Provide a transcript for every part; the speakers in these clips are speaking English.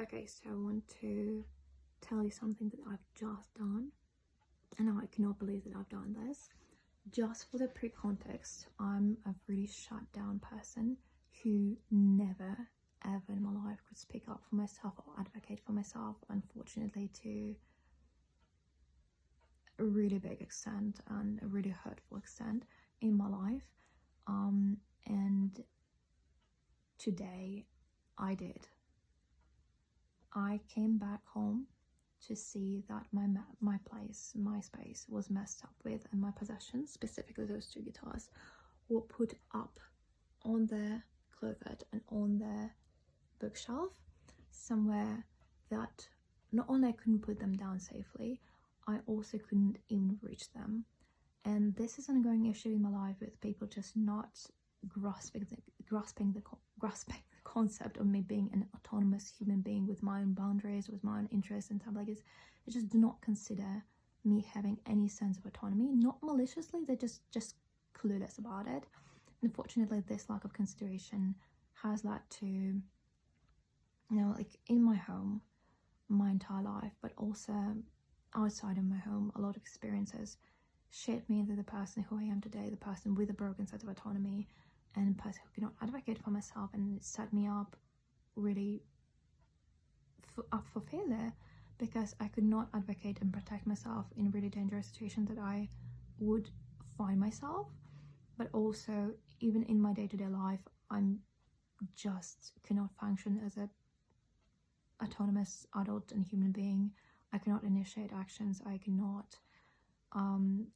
Okay, so I want to tell you something that I've just done, and I cannot believe that I've done this. Just for the pre-context, I'm a really shut down person who never ever in my life could speak up for myself or advocate for myself, unfortunately, to a really big extent and a really hurtful extent in my life. And today I did. I came back home to see that my place, my space was messed up with, and my possessions, specifically those two guitars, were put up on the closet and on the bookshelf somewhere that not only I couldn't put them down safely, I also couldn't even reach them. And this is an ongoing issue in my life with people just not grasping the concept of me being an autonomous human being with my own boundaries, with my own interests and stuff like this. They just do not consider me having any sense of autonomy, not maliciously, they're just clueless about it. Unfortunately, this lack of consideration has led to, like in my home, my entire life, but also outside of my home, a lot of experiences shaped me into the person who I am today, the person with a broken sense of autonomy, and a person who cannot advocate for myself, and it set me up really up for failure, because I could not advocate and protect myself in really dangerous situations that I would find myself. But also, even in my day-to-day life, I'm just cannot function as a autonomous adult and human being. I cannot initiate actions. I cannot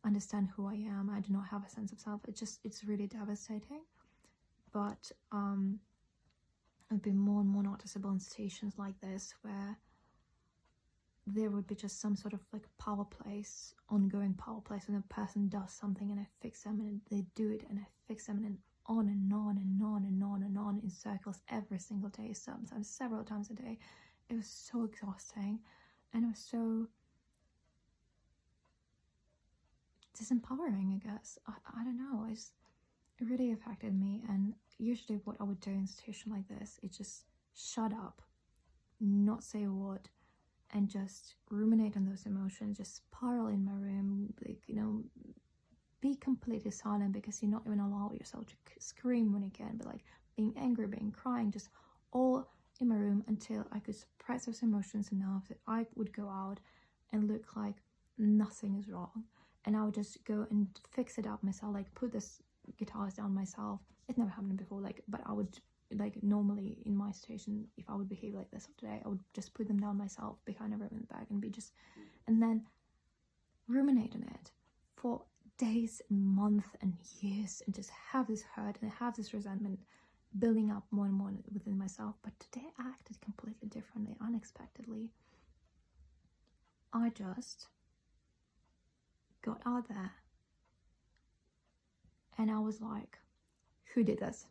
understand who I am. I do not have a sense of self. It's really devastating. But I've been more and more noticeable in situations like this, where there would be just some sort of like ongoing power plays, and a person does something and I fix them, and they do it and I fix them, and on and on and on and on and on in circles every single day, sometimes several times a day. It was so exhausting, and it was so disempowering, I guess. I don't know, it really affected me. And usually what I would do in a situation like this is just shut up, not say a word, and just ruminate on those emotions, just spiral in my room, be completely silent, because you're not even allow yourself to scream when you can, but like being angry, being crying, just all in my room until I could suppress those emotions enough that I would go out and look like nothing is wrong. And I would just go and fix it up myself, like put this guitars down myself. It never happened before, but I would, normally in my situation, if I would behave like this today, I would just put them down myself behind a room in the back and then ruminate on it for days and months and years, and just have this hurt and have this resentment building up more and more within myself. But today I acted completely differently, unexpectedly. I just got out there and I was like, who did this?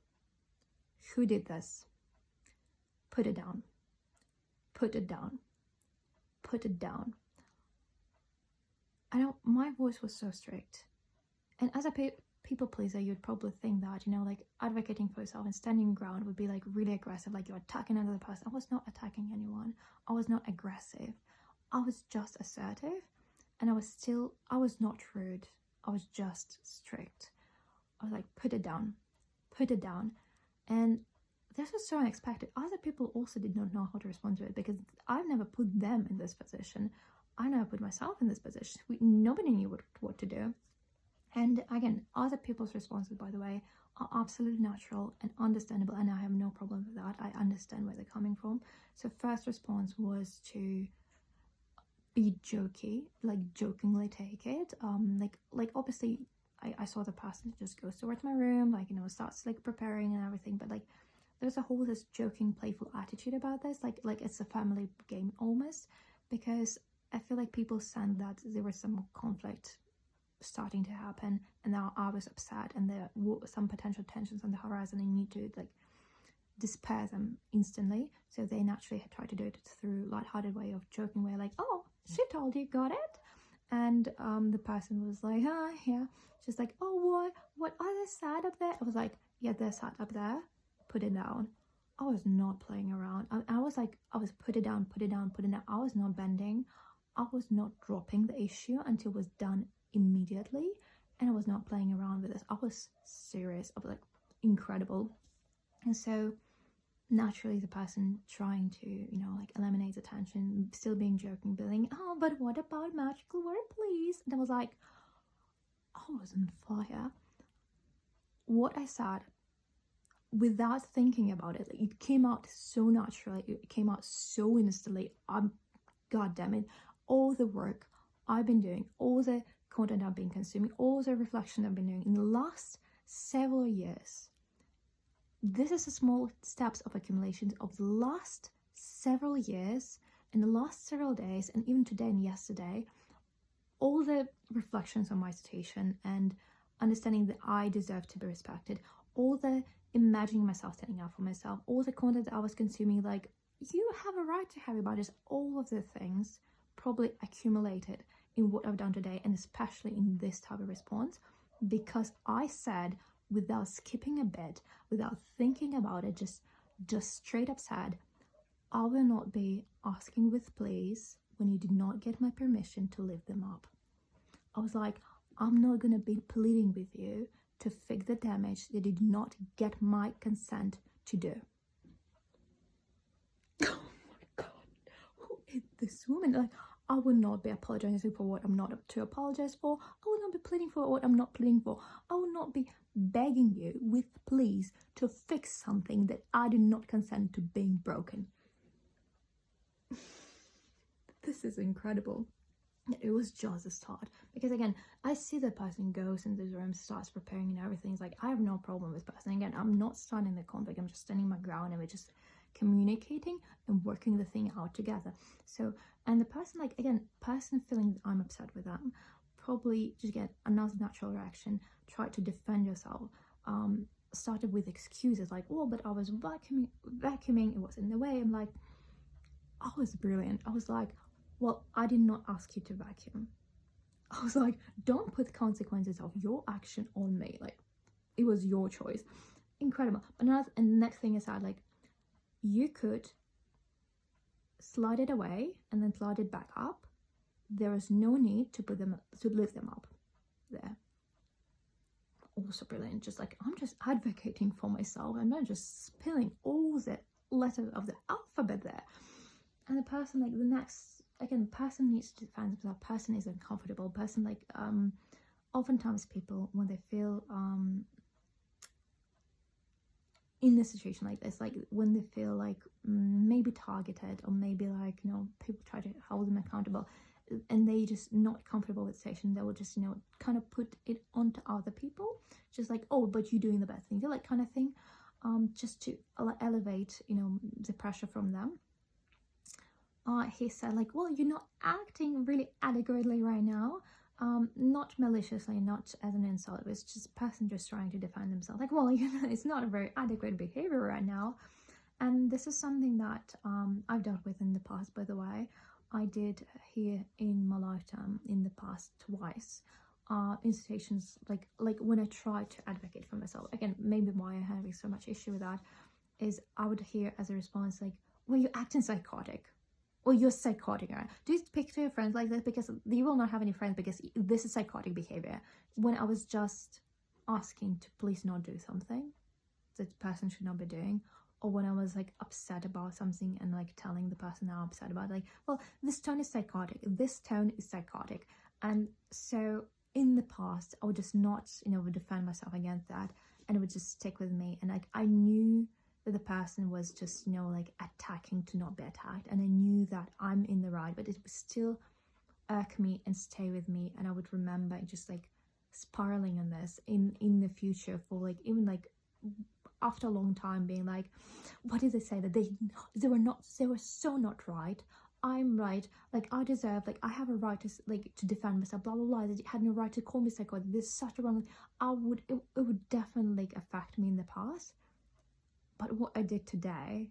Who did this? Put it down. Put it down. Put it down. I know my voice was so strict. And as a people pleaser, you'd probably think that, advocating for yourself and standing ground would be really aggressive, like you're attacking another person. I was not attacking anyone. I was not aggressive. I was just assertive. And I was not rude. I was just strict. I was like, put it down. Put it down. And this was so unexpected. Other people also did not know how to respond to it, because I've never put them in this position. I never put myself in this position. Nobody knew what to do. And again, other people's responses, by the way, are absolutely natural and understandable, and I have no problem with that. I understand where they're coming from. So first response was to be jokey, jokingly take it. Obviously I saw the person just goes towards my room, starts preparing and everything, but there's this joking, playful attitude about this, like it's a family game almost, because I feel like people sense that there was some conflict starting to happen, and now I was upset, and there were some potential tensions on the horizon, and you need to despair them instantly. So they naturally try to do it through lighthearted way of joking way, oh, she told you, got it? And the person was like, yeah. She's like, oh, what are they sad up there? I was like, yeah, they're sad up there. Put it down. I was not playing around. I was like, I was put it down, put it down, put it down. I was not bending. I was not dropping the issue until it was done immediately. And I was not playing around with this. I was serious. I was like, incredible. And so naturally the person trying to, you know, like eliminate the tension, still being joking, being, oh, but what about magical word, please? And I was like, I was on fire. What I said, without thinking about it, like, it came out so naturally, it came out so instantly. God damn it, all the work I've been doing, all the content I've been consuming, all the reflection I've been doing in the last several years, this is the small steps of accumulation of the last several years, in the last several days, and even today and yesterday, all the reflections on my situation and understanding that I deserve to be respected, all the imagining myself standing up for myself, all the content that I was consuming, like, you have a right to have your bodies, all of the things probably accumulated in what I've done today, and especially in this type of response, because I said, without skipping a bit, without thinking about it, just straight up said, I will not be asking with please when you did not get my permission to lift them up. I was like, I'm not going to be pleading with you to fix the damage that you did not get my consent to do. Oh my God, who is this woman? Like, I will not be apologizing for what I'm not to apologize for. I will not be pleading for what I'm not pleading for. I will not be begging you with please to fix something that I did not consent to being broken. This is incredible. It was just a start, because again, I see the person goes into the room, starts preparing and everything. It's like, I have no problem with person. Again, I'm not starting the conflict, I'm just standing my ground and we're just communicating and working the thing out together. So, and the person, like, again, person feeling that I'm upset with them, probably just get another natural reaction, try to defend yourself, started with excuses like, oh, but I was vacuuming, it was in the way. I'm like, I was brilliant. I was like, well, I did not ask you to vacuum. I was like, don't put the consequences of your action on me. Like, it was your choice. Incredible. And the next thing is that, like, you could slide it away and then slide it back up. There is no need to lift them up there. Also brilliant. Just like, I'm just advocating for myself. I'm not just spilling all the letters of the alphabet there. And the person, like, the next, again, person needs to defend themselves. Person is uncomfortable. Person, like, oftentimes people, when they feel in a situation like this, like when they feel like maybe targeted, or maybe like, you know, people try to hold them accountable, and they just not comfortable with the situation, they will just, you know, kind of put it onto other people, just like, oh, but you're doing the best thing, like, kind of thing, just to elevate, you know, the pressure from them. He said, like, well, you're not acting really adequately right now. Not maliciously, not as an insult. It was just a person just trying to defend themselves. Like, well, you know, it's not a very adequate behavior right now. And this is something that I've dealt with in the past, by the way. I did here in my lifetime in the past twice. In situations like when I tried to advocate for myself. Again, maybe why I'm having so much issue with that is I would hear as a response like, well, you're acting psychotic. Or you're psychotic, right? Do you speak to your friends like this? Because you will not have any friends because this is psychotic behavior. When I was just asking to please not do something that the person should not be doing, or when I was like upset about something and like telling the person I'm upset about, like, well, this tone is psychotic. This tone is psychotic. And so in the past, I would just not, you know, defend myself against that, and it would just stick with me. And like, I knew that the person was just, you know, like attacking to not be attacked, and I knew that I'm in the right, but it would still irk me and stay with me, and I would remember just like spiraling on this in the future for like, even like after a long time, being like, what did they say, that they were so not right, I'm right, like I deserve, like I have a right to defend myself, blah blah blah, that you had no right to call me psychotic, this is such a wrong. It would definitely like affect me in the past. But what I did today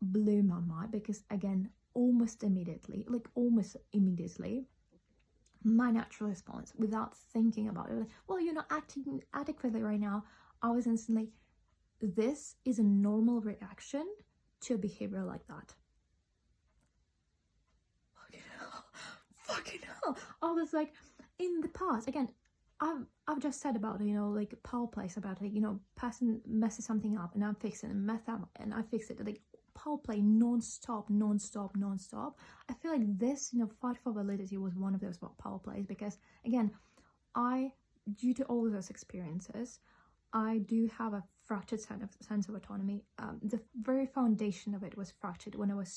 blew my mind, because again, almost immediately, my natural response, without thinking about it, like, well, you're not acting adequately right now, I was instantly, this is a normal reaction to a behavior like that. Fucking hell. I was like, in the past, again, I've just said about, you know, like power plays, about like, you know, person messes something up and I fix it, and mess up and I fix it, like power play non-stop. I feel like this, you know, fight for validity was one of those power plays, because again, due to all of those experiences, I do have a fractured sense of autonomy. The very foundation of it was fractured when I was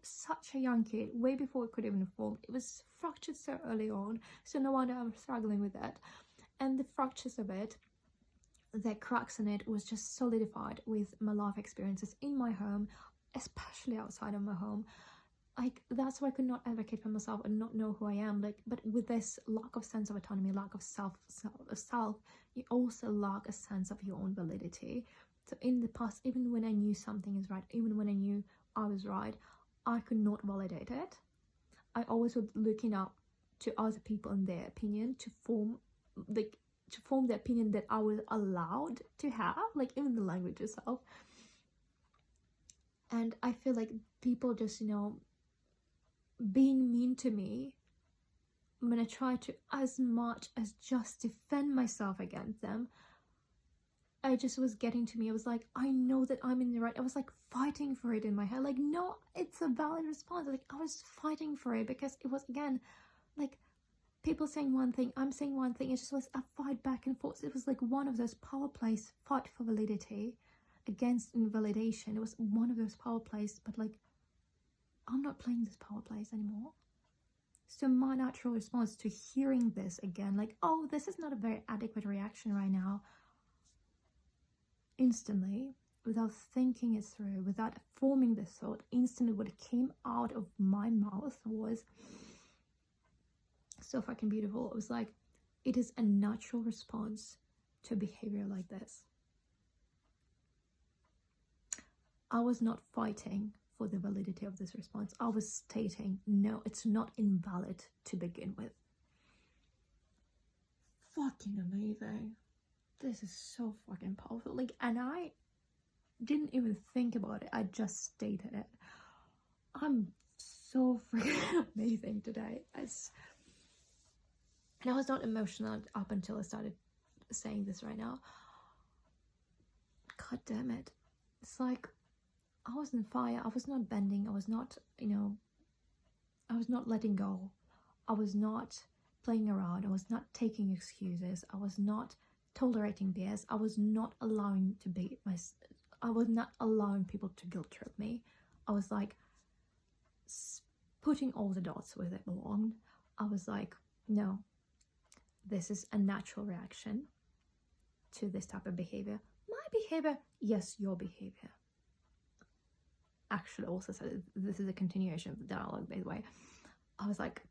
such a young kid, way before it could even form. It was fractured so early on, so no wonder I was struggling with that. And the fractures of it, the cracks in it, was just solidified with my life experiences in my home, especially outside of my home. Like, that's why I could not advocate for myself and not know who I am. Like, but with this lack of sense of autonomy, lack of self, you also lack a sense of your own validity. So in the past, even when I knew something is right, even when I knew I was right, I could not validate it. I always was looking up to other people and their opinion to form the opinion that I was allowed to have, like even the language itself. And I feel like people just, you know, being mean to me when I try to as much as just defend myself against them, I just was getting to me. I was like, I know that I'm in the right. I was like fighting for it in my head, like, no, it's a valid response. Like, I was fighting for it because it was, again, like people saying one thing, I'm saying one thing. It just was a fight back and forth. It was like one of those power plays, fight for validity against invalidation. It was one of those power plays, but like, I'm not playing this power plays anymore. So my natural response to hearing this again, like, oh, this is not a very adequate reaction right now, instantly, without thinking it through, without forming this thought, instantly what came out of my mouth was so fucking beautiful. It was like, it is a natural response to behavior like this. I was not fighting for the validity of this response. I was stating, no, it's not invalid to begin with. Fucking amazing. This is so fucking powerful. Like, and I didn't even think about it. I just stated it. I'm so freaking amazing today. And I was not emotional up until I started saying this right now. God damn it. It's like, I was on fire. I was not bending. I was not, you know, I was not letting go. I was not playing around. I was not taking excuses. I was not tolerating BS. I was not allowing I was not allowing people to guilt trip me. I was like putting all the dots where they belonged. I was like, no, this is a natural reaction to this type of behavior. My behavior, yes, your behavior. Actually also said, this is a continuation of the dialogue, by the way. I was like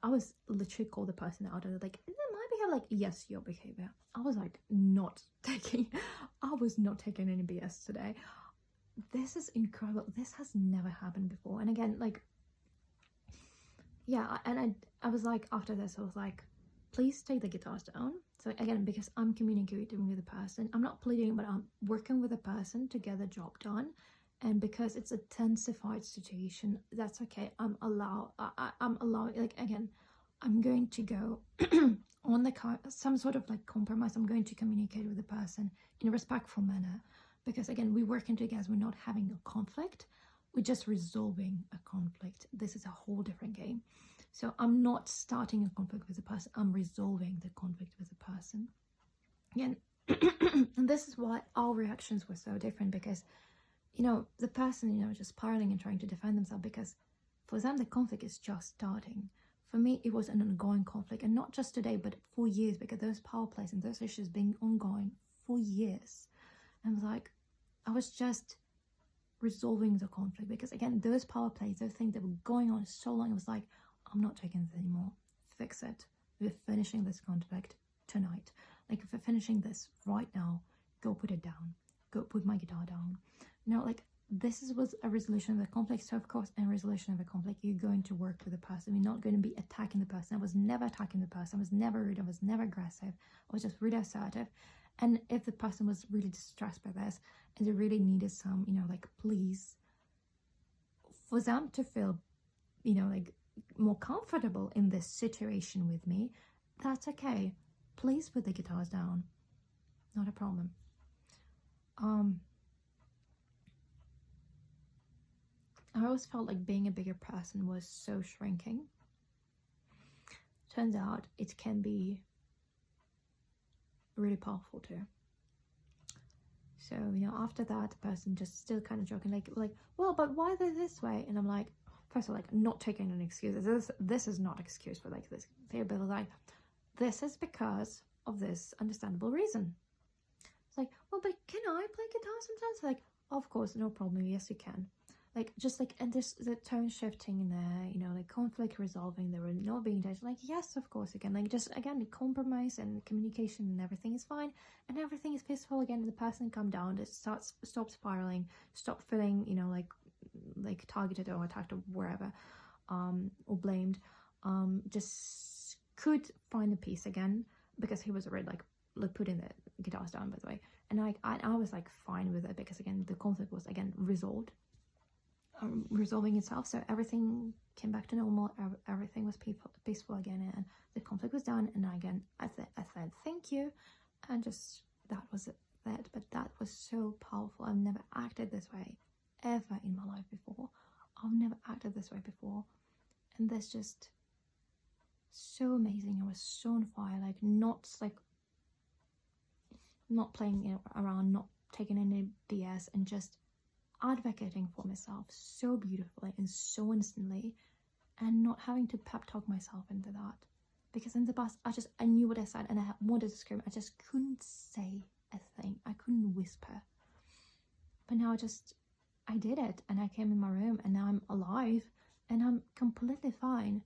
I was literally called the person out of like, is it my behavior? Like, yes, your behavior. I was like I was not taking any BS today. This is incredible. This has never happened before. And again, like, yeah, and I was like, after this, I was like, please take the guitars down. So again, because I'm communicating with a person, I'm not pleading, but I'm working with a person to get the job done. And because it's a tensified situation, that's okay. I'm allowing, like, again, I'm going to go on some sort of like compromise. I'm going to communicate with the person in a respectful manner, because again, we're working together. We're not having a conflict. We're just resolving a conflict. This is a whole different game. So I'm not starting a conflict with the person. I'm resolving the conflict with the person. Again, and this is why our reactions were so different, because, you know, the person, you know, just spiraling and trying to defend themselves, because for them, the conflict is just starting. For me, it was an ongoing conflict, and not just today, but for years, because those power plays and those issues being ongoing for years. And like, I was just resolving the conflict, because again, those power plays, those things that were going on so long, I was like, I'm not taking this anymore. Fix it. We're finishing this conflict tonight. Like, if we're finishing this right now, go put it down. Go put my guitar down. Now, like, this was a resolution of the conflict. So of course, in resolution of a conflict, you're going to work with the person. You're not going to be attacking the person. I was never attacking the person. I was never rude. I was never aggressive. I was just really assertive. And if the person was really distressed by this and they really needed some, like, please, for them to feel, like, more comfortable in this situation with me, that's okay. Please put the guitars down. Not a problem. I always felt like being a bigger person was so shrinking. Turns out it can be really powerful too. So, after that, the person just still kind of joking, like, well, but why are they this way? And I'm like, first of all, like, not taking an excuse. This is not excuse for like this. They'll be like, this is because of this understandable reason. It's like, well, but can I play guitar sometimes? Like, of course, no problem. Yes, you can. Like, just like, and there's the tone shifting in there, like conflict resolving, there were not being touched. Like, yes, of course, again, like, just again, the compromise and communication and everything is fine, and everything is peaceful again. And the person calm down, it stop spiraling, stop feeling, like targeted or attacked or wherever, or blamed. Just could find the peace again, because he was already like putting the guitars down, by the way, and I was like fine with it, because again, the conflict was again resolving itself, so everything came back to normal. Everything was peaceful again, and the conflict was done. And again, I said thank you, and just that was it. But that was so powerful. I've never acted this way ever in my life before. I've never acted this way before, and that's just so amazing. I was so on fire, like not playing around, not taking any BS, and just advocating for myself so beautifully and so instantly, and not having to pep talk myself into that, because in the past I knew what I said and I wanted to scream. I just couldn't say a thing. I couldn't whisper. But now I did it, and I came in my room, and now I'm alive and I'm completely fine.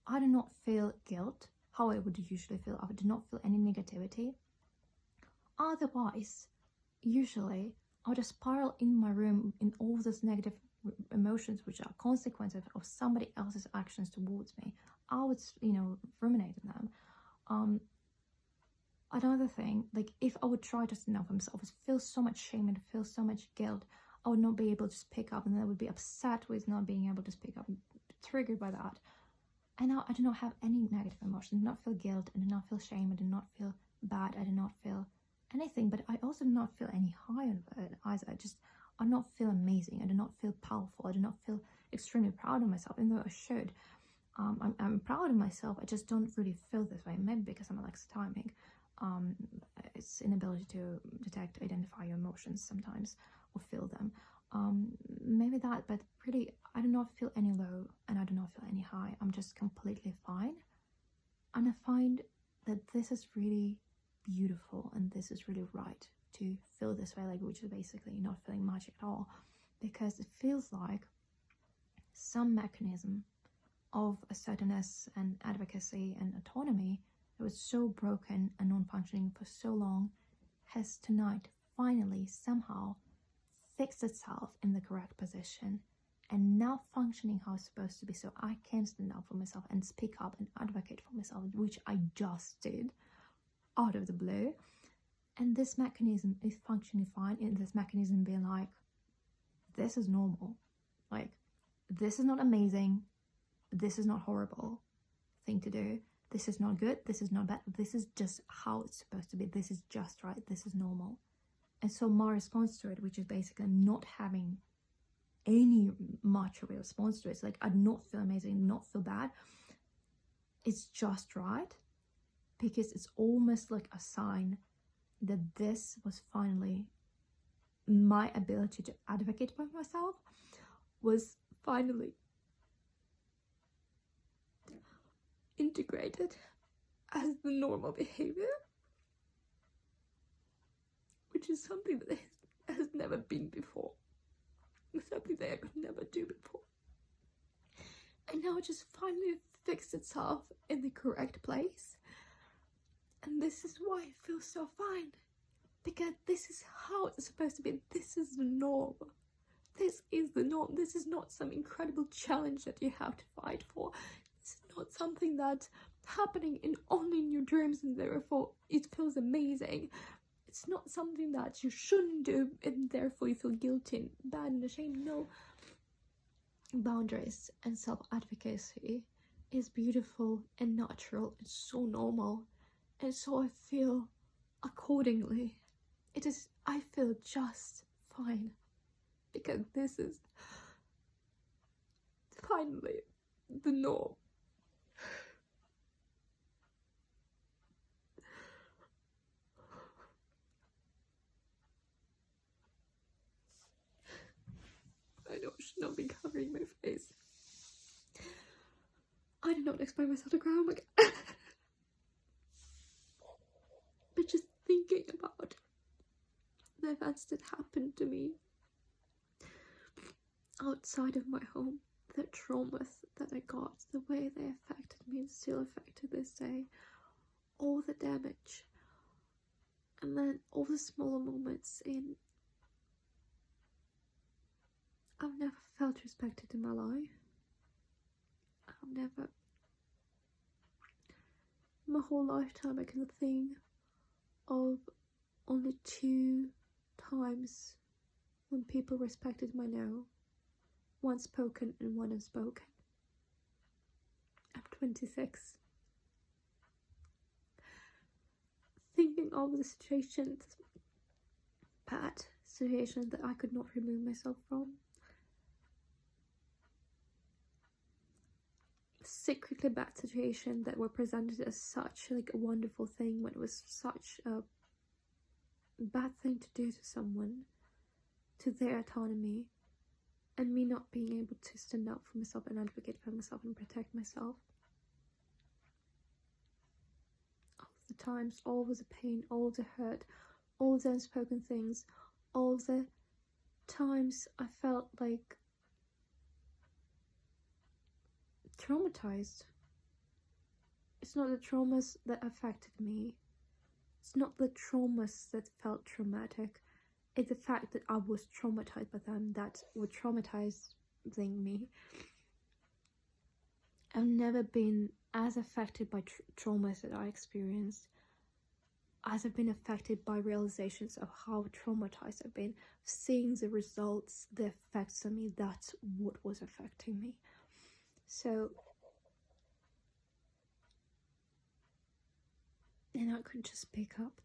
I do not feel guilt how I would usually feel. I do not feel any negativity. Otherwise, usually I'll just spiral in my room in all those negative emotions, which are consequences of somebody else's actions towards me. I would, ruminate on them. Another thing, like, if I would try to stand up for myself, I would feel so much shame and feel so much guilt. I would not be able to speak up, and then I would be upset with not being able to speak up, and triggered by that. And now I do not have any negative emotion. I do not feel guilt. I do not feel shame. I do not feel bad. I do not feel anything, but I also do not feel any high on it either. I do not feel amazing. I do not feel powerful. I do not feel extremely proud of myself, even though I should. I'm proud of myself. I just don't really feel this way. Maybe because I'm alexithymia. It's inability to detect, identify your emotions sometimes, or feel them. Maybe that, but really, I do not feel any low, and I do not feel any high. I'm just completely fine, and I find that this is really beautiful, and this is really right to feel this way, like, which is basically not feeling much at all, because it feels like some mechanism of assertiveness and advocacy and autonomy that was so broken and non-functioning for so long has tonight finally somehow fixed itself in the correct position and now functioning how it's supposed to be, so I can stand up for myself and speak up and advocate for myself, which I just did out of the blue. And this mechanism is functioning fine, and this mechanism being like, this is normal, like, this is not amazing, this is not horrible thing to do, this is not good, this is not bad, this is just how it's supposed to be, this is just right, this is normal. And so my response to it, which is basically not having any much of a response to it, it's like, I do not feel amazing, not feel bad, it's just right, because it's almost like a sign that this was finally my ability to advocate for myself was finally integrated as the normal behavior, which is something that has never been before, something that I could never do before. And now it just finally fixed itself in the correct place. And this is why I feel so fine, because this is how it's supposed to be. This is the norm. This is the norm. This is not some incredible challenge that you have to fight for. This is not something that's happening only in your dreams and therefore it feels amazing. It's it's not something that you shouldn't do and therefore you feel guilty and bad and ashamed. No, boundaries and self-advocacy is beautiful and natural. It's so normal, and so I feel accordingly. I feel just fine, because this is finally the norm. I know I should not be covering my face. I did not expect myself to cry. Oh my god. But just thinking about the events that happened to me outside of my home, the traumas that I got, the way they affected me and still affect to this day, all the damage, and then all the smaller moments in I've never felt respected in my life. I've never, my whole lifetime I can think of only 2 times when people respected my no. One spoken and one unspoken. I'm 26. Thinking of the situations, bad situations that I could not remove myself from. Secretly bad situations that were presented as such like a wonderful thing when it was such a bad thing to do to someone, to their autonomy, and me not being able to stand up for myself and advocate for myself and protect myself. All the times, all the pain, all the hurt, all the unspoken things, all the times I felt like traumatized. It's not the traumas that affected me. It's not the traumas that felt traumatic. It's the fact that I was traumatized by them that were traumatizing me. I've never been as affected by traumas that I experienced as I've been affected by realizations of how traumatized I've been. Seeing the results, the effects on me, that's what was affecting me. So, and I could just pick up.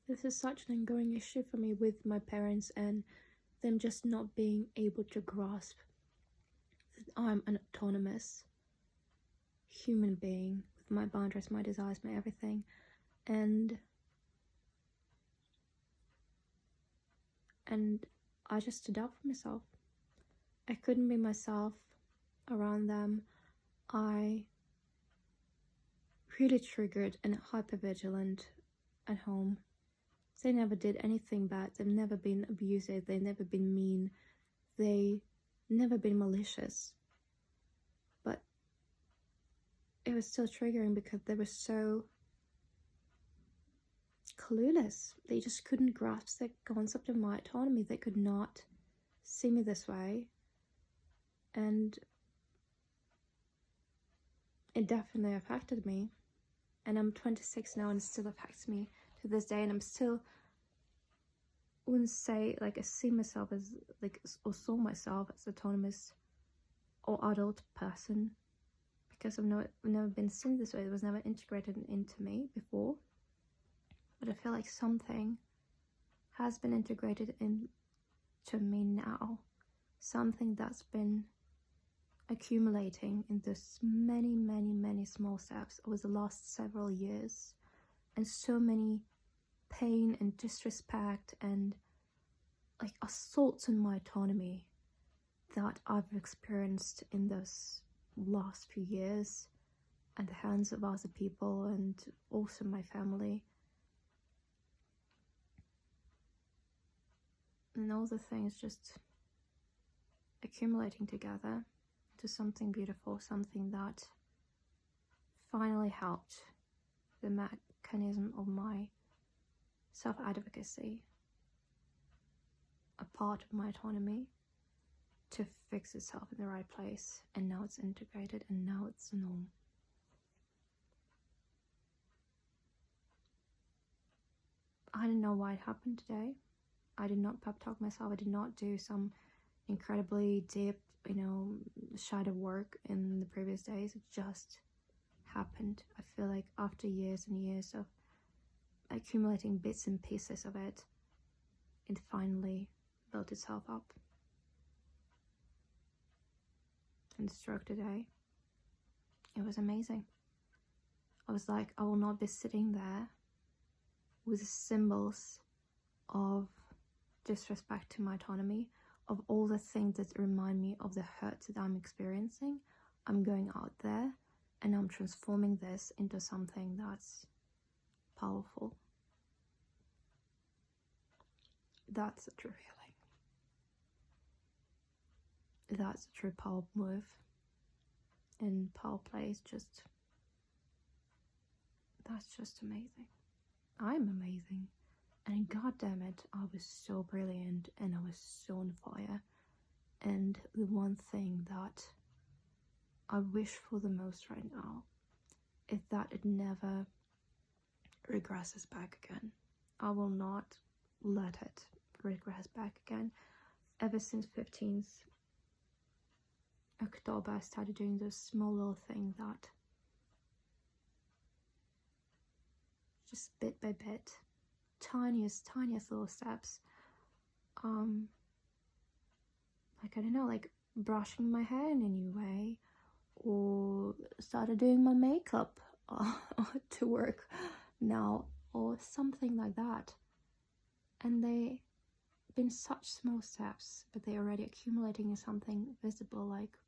This is such an ongoing issue for me with my parents and them just not being able to grasp that I'm an autonomous human being with my boundaries, my desires, my everything. And I just stood up for myself. I couldn't be myself around them. I really triggered and hypervigilant at home. They never did anything bad. They've never been abusive. They've never been mean. They never been malicious. But it was still triggering because they were so clueless. They just couldn't grasp the concept of my autonomy. They could not see me this way. And it definitely affected me. And I'm 26 now and it still affects me to this day. And I'm still, wouldn't say like I see myself as like, or saw myself as autonomous or adult person, because I've never been seen this way. It was never integrated into me before. But I feel like something has been integrated into me now. Something that's been accumulating in this many small steps over the last several years, and so many pain and disrespect and like assaults on my autonomy that I've experienced in those last few years at the hands of other people and also my family. And all the things just accumulating together to something beautiful, something that finally helped the mechanism of my self-advocacy, a part of my autonomy, to fix itself in the right place. And now it's integrated and now it's the norm. I don't know why it happened today. I did not pep talk myself. I did not do some incredibly deep, shadow work in the previous days. It just happened. I feel like after years and years of accumulating bits and pieces of it, it finally built itself up. And the stroke today, it was amazing. I was like, I will not be sitting there with symbols of disrespect to my autonomy, of all the things that remind me of the hurts that I'm experiencing. I'm going out there and I'm transforming this into something that's powerful. That's a true healing. That's a true power move. And power play is just, that's just amazing. I'm amazing. And god damn it, I was so brilliant and I was so on fire. And the one thing that I wish for the most right now is that it never regresses back again. I will not let it regress back again. Ever since 15th October, I started doing those small little things that just bit by bit, tiniest little steps. Like, I don't know, like brushing my hair in a new way, or started doing my makeup to work now, or something like that. And they've been such small steps, but they're already accumulating in something visible. Like,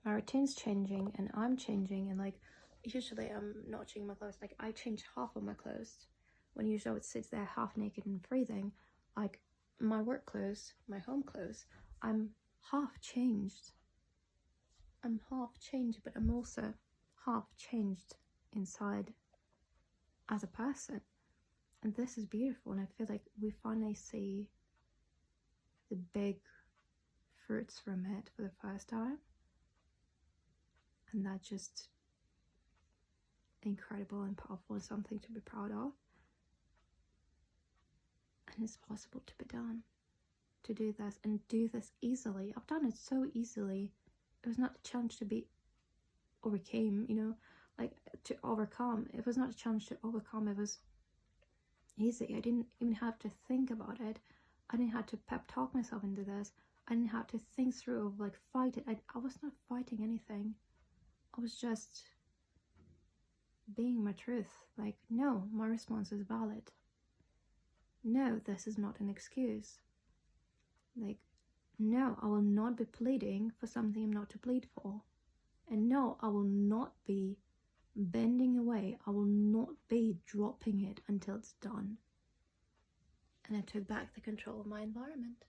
my routine's changing and I'm changing, and like usually I'm not changing my clothes. Like, I change half of my clothes when usually I would sit there half naked and freezing. Like, my work clothes, my home clothes, I'm half changed, but I'm also half changed inside as a person. And this is beautiful, and I feel like we finally see the big fruits from it for the first time. And that's just incredible and powerful, and something to be proud of. And it's possible to be done, to do this, and do this easily. I've done it so easily. It was not a challenge to be overcame, like to overcome. It was not a challenge to overcome. It was easy. I didn't even have to think about it. I didn't have to pep talk myself into this. I didn't have to think through of like fight it. I was not fighting anything. I was just being my truth. Like, no, my response is valid. No, this is not an excuse. Like, no, I will not be pleading for something I'm not to plead for. And no, I will not be bending away. I will not be dropping it until it's done. And I took back the control of my environment.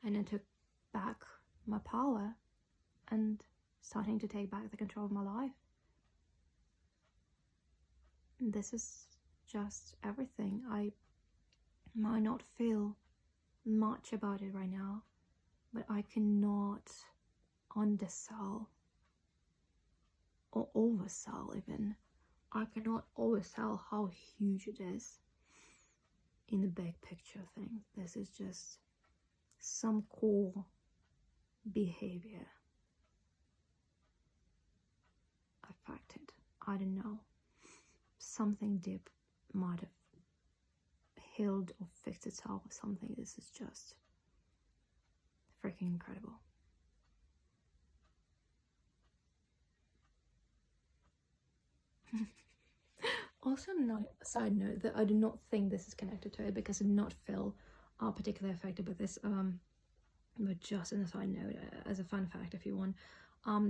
And I took back my power and starting to take back the control of my life. And this is just everything. I might not feel much about it right now, but I cannot undersell or oversell even. I cannot oversell how huge it is in the big picture thing. This is just some core behavior affected. I don't know. Something deep might have healed or fixed itself or something. This is just freaking incredible. Also, side note that I do not think this is connected to it, because I do not feel particularly affected by this. But just in a side note, as a fun fact, if you want,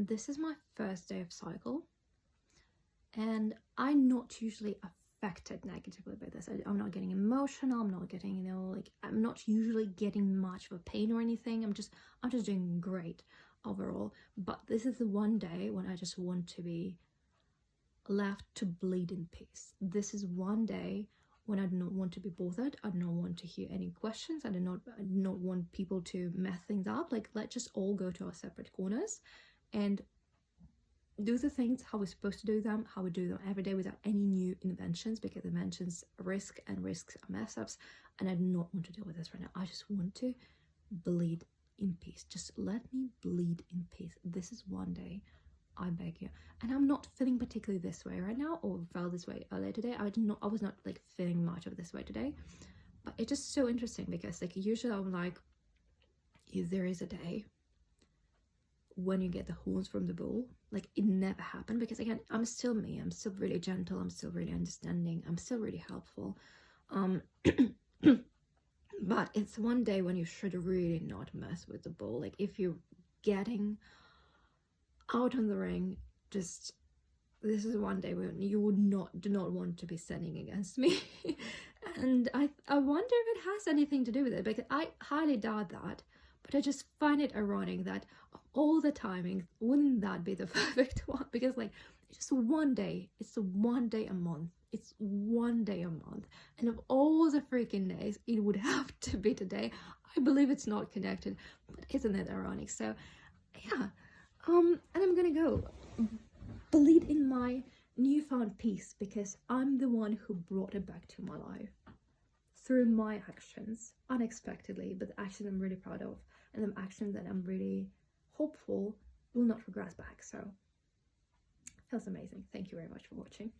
this is my first day of cycle, and I'm not usually affected negatively by this. I'm not getting emotional. I'm not getting, I'm not usually getting much of a pain or anything. I'm just doing great overall. But this is the one day when I just want to be left to bleed in peace. This is one day when I do not want to be bothered. I do not want to hear any questions. I do not want people to mess things up. Like, let's just all go to our separate corners and do the things how we're supposed to do them, how we do them every day without any new inventions, because inventions risk and risks are mess ups, and I do not want to deal with this right now. I just want to bleed in peace. Just let me bleed in peace. This is one day, I beg you. And I'm not feeling particularly this way right now, or felt this way earlier today. I was not like feeling much of this way today, but it's just so interesting because like usually I'm like, if there is a day when you get the horns from the bull, like it never happened, because again, I'm still me, I'm still really gentle, I'm still really understanding, I'm still really helpful, but it's one day when you should really not mess with the bull. Like if you're getting out on the ring, just this is one day when you do not want to be standing against me. And I wonder if it has anything to do with it, because I highly doubt that, but I just find it ironic that of all the timing, wouldn't that be the perfect one? Because like it's just one day, it's one day a month, it's one day a month, and of all the freaking days, it would have to be today. I believe it's not connected, but isn't it ironic? So yeah, and I'm gonna go bleed in my newfound peace, because I'm the one who brought it back to my life through my actions, unexpectedly, but the actions I'm really proud of, and the actions that I'm really hopeful will not regress back. So feels amazing. Thank you very much for watching.